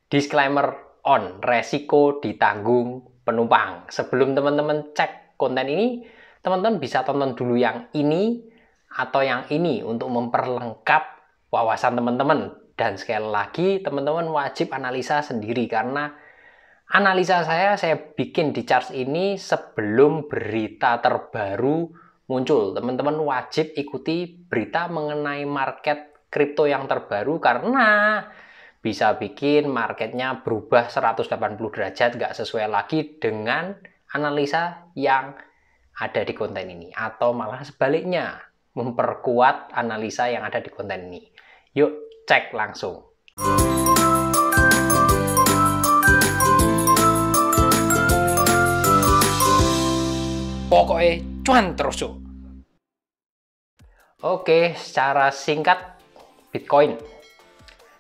Disclaimer on, resiko ditanggung penumpang. Sebelum teman-teman cek konten ini, teman-teman bisa tonton dulu yang ini atau yang ini untuk memperlengkap wawasan teman-teman. Dan sekali lagi, teman-teman wajib analisa sendiri karena analisa saya bikin di charts ini sebelum berita terbaru muncul. Teman-teman wajib ikuti berita mengenai market kripto yang terbaru karena bisa bikin marketnya berubah 180 derajat, nggak sesuai lagi dengan analisa yang ada di konten ini, atau malah sebaliknya memperkuat analisa yang ada di konten ini. Yuk cek langsung. Pokoknya cuan terus. Oke, secara singkat Bitcoin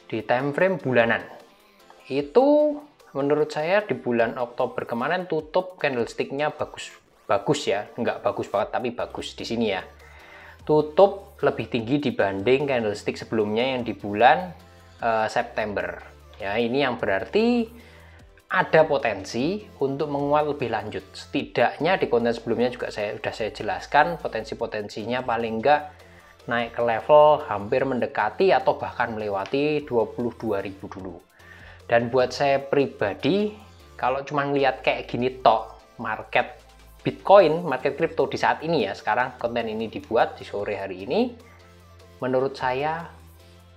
di time frame bulanan itu menurut saya di bulan Oktober kemarin tutup candlestick-nya bagus ya, nggak bagus banget tapi bagus di sini ya, tutup lebih tinggi dibanding candlestick sebelumnya yang di bulan September ya. Ini yang berarti ada potensi untuk menguat lebih lanjut. Setidaknya di konten sebelumnya juga sudah saya jelaskan potensi-potensinya paling nggak naik ke level hampir mendekati atau bahkan melewati 22.000 dulu. Dan buat saya pribadi, kalau cuma lihat kayak gini tok, market Bitcoin, market kripto di saat ini ya, sekarang konten ini dibuat di sore hari ini, menurut saya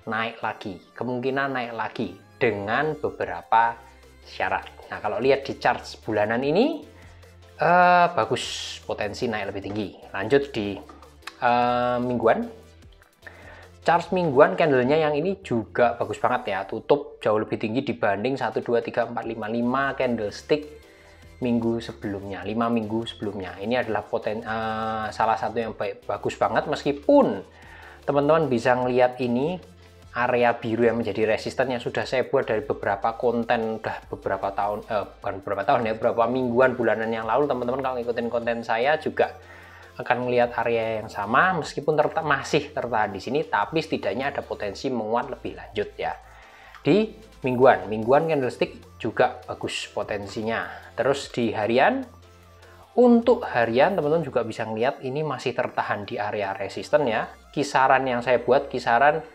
naik lagi, kemungkinan naik lagi dengan beberapa syarat. Nah, kalau lihat di chart bulanan ini, bagus, potensi naik lebih tinggi. Lanjut di mingguan, chart mingguan candlenya yang ini juga bagus banget ya, tutup jauh lebih tinggi dibanding 1, 2, 3, 4, 5 candlestick minggu sebelumnya, 5 minggu sebelumnya. Ini adalah salah satu yang bagus banget, meskipun teman-teman bisa ngelihat ini area biru yang menjadi resisten yang sudah saya buat dari beberapa konten, udah beberapa tahun, bukan beberapa tahun ya, beberapa mingguan bulanan yang lalu. Teman-teman kalau ngikutin konten saya juga akan melihat area yang sama, meskipun masih tertahan di sini, tapi setidaknya ada potensi menguat lebih lanjut ya. Di mingguan candlestick juga bagus potensinya. Terus di harian, untuk harian teman-teman juga bisa melihat ini masih tertahan di area resisten ya. Kisaran yang saya buat kisaran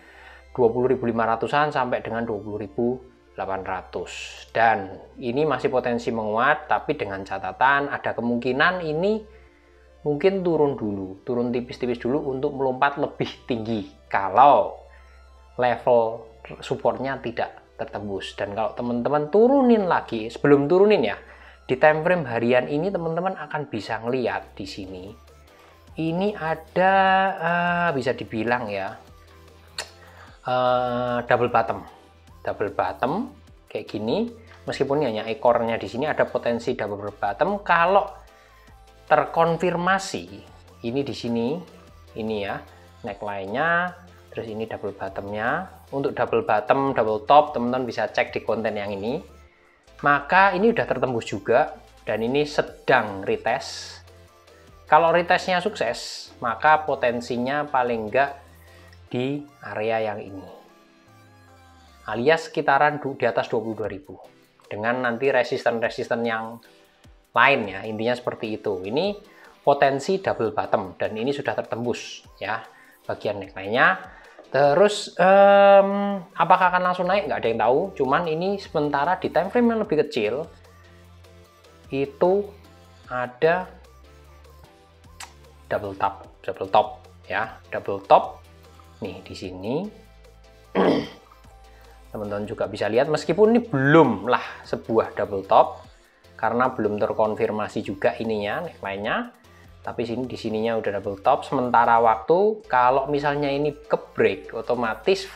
20.500-an sampai dengan 20.800, dan ini masih potensi menguat, tapi dengan catatan ada kemungkinan ini mungkin turun tipis-tipis dulu untuk melompat lebih tinggi kalau level supportnya tidak tertembus. Dan kalau teman-teman turunin lagi, sebelum turunin ya, di time frame harian ini teman-teman akan bisa ngelihat di sini ini ada bisa dibilang ya double bottom kayak gini. Meskipun hanya ekornya di sini ada potensi double bottom, kalau terkonfirmasi ini di sini, ini ya neckline-nya, terus ini double bottom-nya. Untuk double bottom, double top teman-teman bisa cek di konten yang ini. Maka ini udah tertembus juga, dan ini sedang retest. Kalau retestnya sukses, maka potensinya paling enggak di area yang ini, alias sekitaran di atas 22.000 dengan nanti resisten-resisten yang lain ya, intinya seperti itu. Ini potensi double bottom dan ini sudah tertembus ya bagian neckline-nya. Terus apakah akan langsung naik, nggak ada yang tahu, cuman ini sementara di time frame yang lebih kecil itu ada double top ya, double top nih di sini. Teman-teman juga bisa lihat, meskipun ini belum lah sebuah double top karena belum terkonfirmasi juga ininya neckline-nya, tapi di sininya udah double top. Sementara waktu kalau misalnya ini ke break, otomatis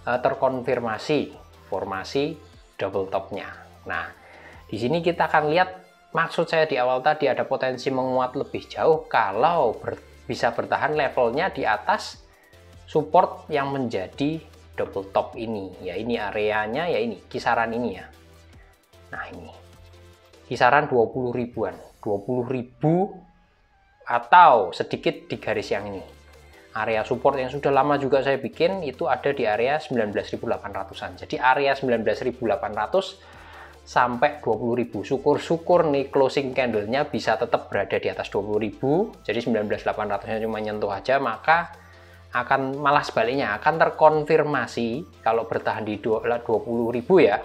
terkonfirmasi formasi double topnya. Nah, di sini kita akan lihat, maksud saya di awal tadi ada potensi menguat lebih jauh kalau bisa bertahan levelnya di atas support yang menjadi double top ini ya. Ini areanya ya, ini kisaran ini ya. Nah, ini kisaran 20 ribuan, 20.000 atau sedikit di garis yang ini. Area support yang sudah lama juga saya bikin itu ada di area 19.800-an. Jadi area 19.800 sampai 20.000. Syukur-syukur nih closing candle-nya bisa tetap berada di atas 20.000. Jadi 19.800-nya cuma nyentuh aja, maka akan malah sebaliknya akan terkonfirmasi kalau bertahan di 20.000 ya,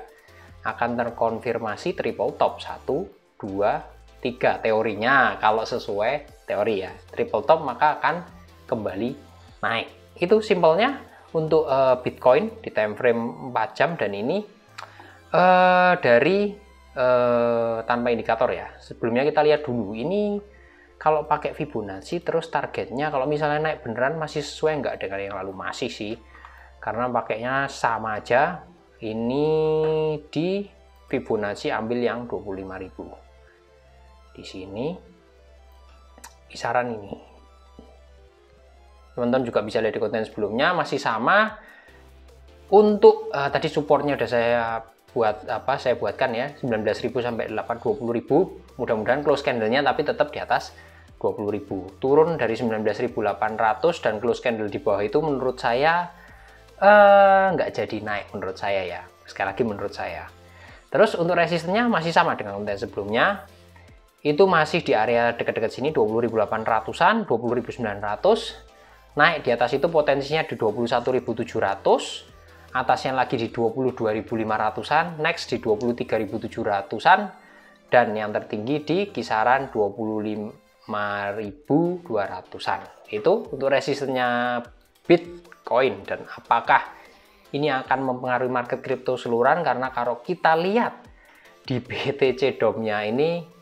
akan terkonfirmasi triple top 1, 2, 3 teorinya. Kalau sesuai teori ya, triple top maka akan kembali naik. Itu simpelnya untuk Bitcoin di time frame 4 jam, dan ini dari tanpa indikator ya. Sebelumnya kita lihat dulu ini kalau pakai Fibonacci, terus targetnya kalau misalnya naik beneran masih sesuai nggak dengan yang lalu? Masih sih, karena pakainya sama aja. Ini di Fibonacci ambil yang 25.000 di sini, kisaran ini. Teman-teman juga bisa lihat di konten sebelumnya masih sama. Untuk tadi supportnya udah saya buatkan ya, 19.000 sampai 20.000. Mudah-mudahan close candle-nya tapi tetap di atas 20.000. Turun dari 19.800 dan close candle di bawah itu menurut saya nggak jadi naik menurut saya ya. Sekali lagi menurut saya. Terus untuk resistennya masih sama dengan konten sebelumnya. Itu masih di area dekat-dekat sini 20.800-an, 20.900. Naik di atas itu potensinya di 21.700, atasnya lagi di 22.500-an, next di 23.700-an, dan yang tertinggi di kisaran 25.200-an. Itu untuk resistennya Bitcoin. Dan apakah ini akan mempengaruhi market kripto seluruhan? Karena kalau kita lihat di BTC DOM-nya ini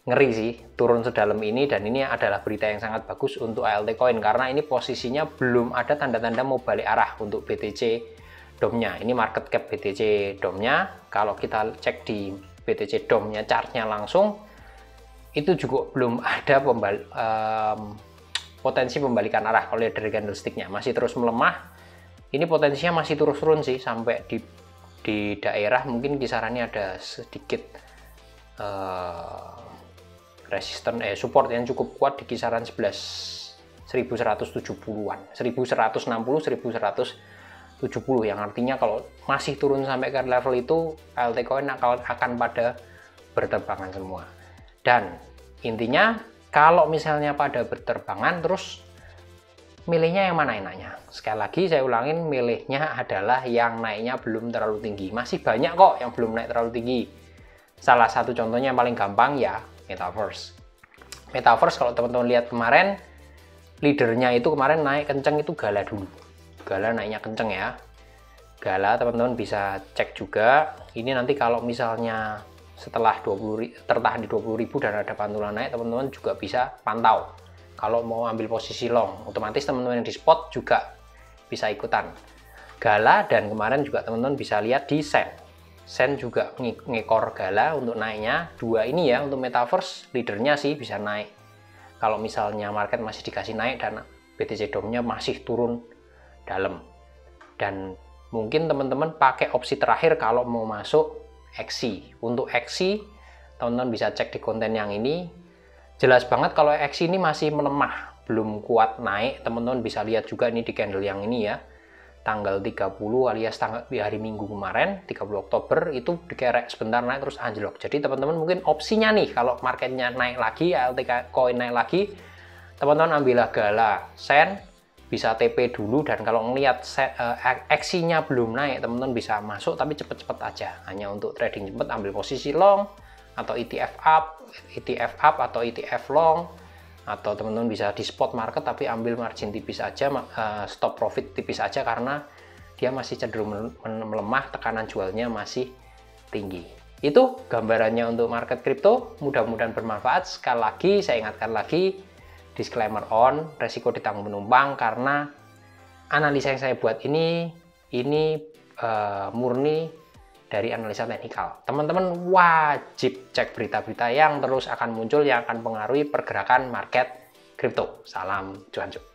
ngeri sih, turun sedalam ini, dan ini adalah berita yang sangat bagus untuk ALT Coin karena ini posisinya belum ada tanda-tanda mau balik arah untuk BTC DOM-nya. Ini market cap BTC DOM-nya. Kalau kita cek di BTC DOM-nya chartnya langsung, itu juga belum ada potensi pembalikan arah. Kalau lihat dari candlestick-nya masih terus melemah. Ini potensinya masih terus turun sih, sampai di daerah mungkin kisarannya ada sedikit support yang cukup kuat di kisaran 11.170-an, 1160, 1170, yang artinya kalau masih turun sampai ke level itu, ALT Coin akan pada berterbangan semua. Dan intinya kalau misalnya pada berterbangan, terus milihnya yang mana enaknya? Sekali lagi saya ulangin, milihnya adalah yang naiknya belum terlalu tinggi. Masih banyak kok yang belum naik terlalu tinggi. Salah satu contohnya yang paling gampang ya Metaverse. Metaverse kalau teman-teman lihat kemarin, leadernya itu kemarin naik kenceng itu Gala dulu. Gala naiknya kenceng ya. Gala teman-teman bisa cek juga. Ini nanti kalau misalnya setelah tertahan di 20.000 dan ada pantulan naik, teman-teman juga bisa pantau. Kalau mau ambil posisi long, otomatis teman-teman yang di spot juga bisa ikutan. Gala, dan kemarin juga teman-teman bisa lihat di Sen. Sen juga ngekor Gala untuk naiknya. Dua ini ya untuk Metaverse, leadernya sih bisa naik. Kalau misalnya market masih dikasih naik dan BTC DOM-nya masih turun dalam. Dan mungkin teman-teman pakai opsi terakhir kalau mau masuk XC. Untuk XC, teman-teman bisa cek di konten yang ini. Jelas banget kalau XC ini masih melemah, belum kuat naik. Teman-teman bisa lihat juga ini di candle yang ini ya. Tanggal 30 alias di hari Minggu kemarin, 30 Oktober, itu dikerek sebentar naik terus anjlok. Jadi teman-teman mungkin opsinya nih, kalau marketnya naik lagi, ALT Coin naik lagi, teman-teman ambillah Gala, Sen, bisa TP dulu, dan kalau ngelihat XC-nya belum naik, teman-teman bisa masuk, tapi cepet-cepet aja. Hanya untuk trading cepet, ambil posisi long, atau ETF up atau ETF long, atau teman-teman bisa di spot market tapi ambil margin tipis aja, stop profit tipis aja, karena dia masih cenderung melemah, tekanan jualnya masih tinggi. Itu gambarannya untuk market kripto, mudah-mudahan bermanfaat. Sekali lagi saya ingatkan lagi, disclaimer on, resiko ditanggung penumpang, karena analisa yang saya buat ini murni dari analisa teknikal. Teman-teman wajib cek berita-berita yang terus akan muncul, yang akan mempengaruhi pergerakan market kripto. Salam cuan-cuan.